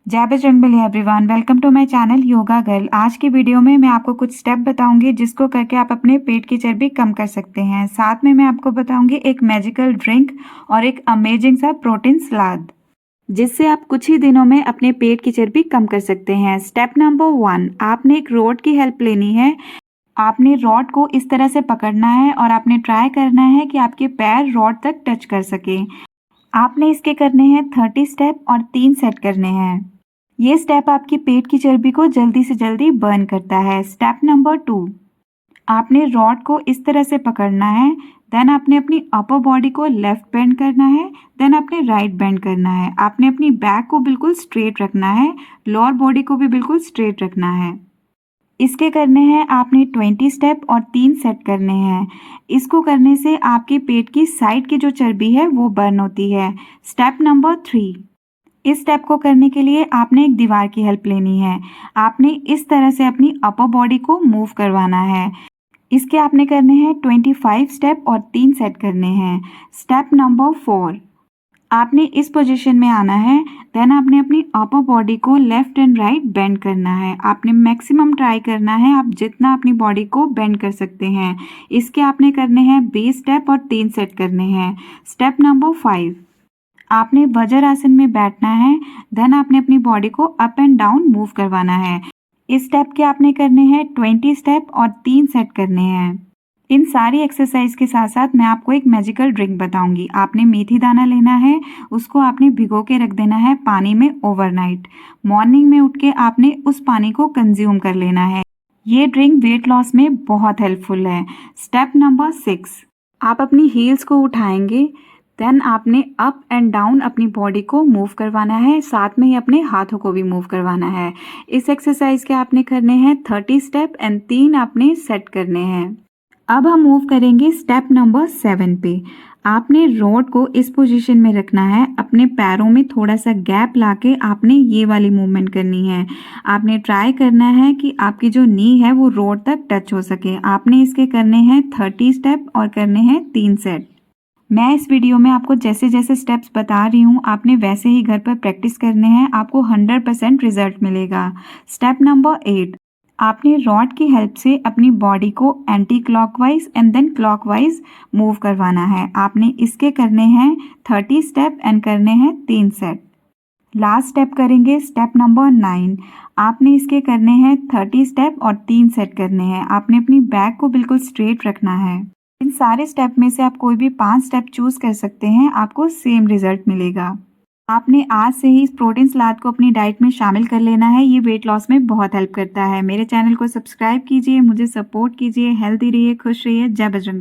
जय Bajrangbali everyone, welcome to my channel yoga girl. आज की वीडियो में मैं आपको कुछ स्टेप बताऊंगी जिसको करके आप अपने पेट की चर्बी कम कर सकते हैं। साथ में मैं आपको बताऊंगी एक मैजिकल ड्रिंक और एक अमेजिंग सा प्रोटीन सलाद जिससे आप कुछ ही दिनों में अपने पेट की चर्बी कम कर सकते हैं। स्टेप नंबर 1, आपने एक रॉड की हेल्प लेनी है। आपने रॉड को इस तरह से पकड़ना है और आपने ट्राई करना है कि आपके पैर रॉड तक टच कर सके। आपने इसके करने हैं 30 स्टेप और 3 सेट करने हैं। ये स्टेप आपकी पेट की चर्बी को जल्दी से जल्दी बर्न करता है। स्टेप नंबर 2, आपने रॉड को इस तरह से पकड़ना है। देन आपने अपनी अपर बॉडी को लेफ्ट बेंड करना है। देन आपने राइट बेंड करना है। आपने अपनी बैक को बिल्कुल स्ट्रेट रखना है। लोअर बॉडी को भी बिल्कुल स्ट्रेट रखना है। इसके करने हैं आपने 20 स्टेप और 3 सेट करने हैं। इसको करने से आपके पेट की साइड की जो चर्बी है वो बर्न होती है। स्टेप नंबर 3, इस स्टेप को करने के लिए आपने एक दीवार की हेल्प लेनी है। आपने इस तरह से अपनी अपर बॉडी को मूव करवाना है। इसके आपने करने हैं 25 स्टेप और 3 सेट करने हैं। स्टेप नंबर 4, आपने इस पोजीशन में आना है। देन आपने अपनी अपर बॉडी को लेफ्ट एंड राइट बेंड करना है। आपने मैक्सिमम ट्राई करना है आप जितना अपनी बॉडी को बेंड कर सकते हैं। इसके आपने करने हैं 20 स्टेप और 3 सेट करने हैं। स्टेप नंबर 5, आपने वज्रासन में बैठना है। देन आपने अपनी बॉडी को अप एंड डाउन मूव करवाना है। इस स्टेप के आपने करने हैं 20 स्टेप और 3 सेट करने हैं। इन सारी एक्सरसाइज के साथ साथ मैं आपको एक मैजिकल ड्रिंक बताऊंगी। आपने मेथी दाना लेना है, उसको आपने भिगो के रख देना है पानी में ओवरनाइट। मॉर्निंग में उठ के आपने उस पानी को कंज्यूम कर लेना है। ये ड्रिंक वेट लॉस में बहुत हेल्पफुल है। स्टेप नंबर 6, आप अपनी हील्स को उठाएंगे। देन आपने अप एंड डाउन अपनी बॉडी को मूव करवाना है, साथ में ही अपने हाथों को भी मूव करवाना है। इस एक्सरसाइज के आपने करने हैं 30 स्टेप एंड 3 आपने सेट करने हैं। अब हम मूव करेंगे स्टेप नंबर 7 पे। आपने रॉड को इस पोजीशन में रखना है। अपने पैरों में थोड़ा सा गैप लाके आपने ये वाली मूवमेंट करनी है। आपने ट्राई करना है कि आपकी जो नी है वो रॉड तक टच हो सके। आपने इसके करने हैं 30 स्टेप और करने हैं 3 सेट। मैं इस वीडियो में आपको जैसे जैसे स्टेप्स बता रही हूँ आपने वैसे ही घर पर प्रैक्टिस करने हैं। आपको 100% रिजल्ट मिलेगा। स्टेप नंबर 8, आपने रॉड की हेल्प से अपनी बॉडी को anti clockwise and then clockwise move करवाना है। आपने इसके करने हैं 30 स्टेप एंड करने हैं 3 सेट। लास्ट स्टेप करेंगे स्टेप नंबर 9। आपने इसके करने हैं 30 स्टेप और 3 सेट करने हैं। आपने अपनी बैक को बिल्कुल स्ट्रेट रखना है। इन सारे स्टेप में से आप कोई भी 5 स्टेप चूज कर सकते हैं, आपको सेम रिजल्ट मिलेगा। आपने आज से ही इस प्रोटीन सलाद को अपनी डाइट में शामिल कर लेना है। ये वेट लॉस में बहुत हेल्प करता है। मेरे चैनल को सब्सक्राइब कीजिए, मुझे सपोर्ट कीजिए। हेल्दी रहिए, खुश रहिए। जय बजरंग।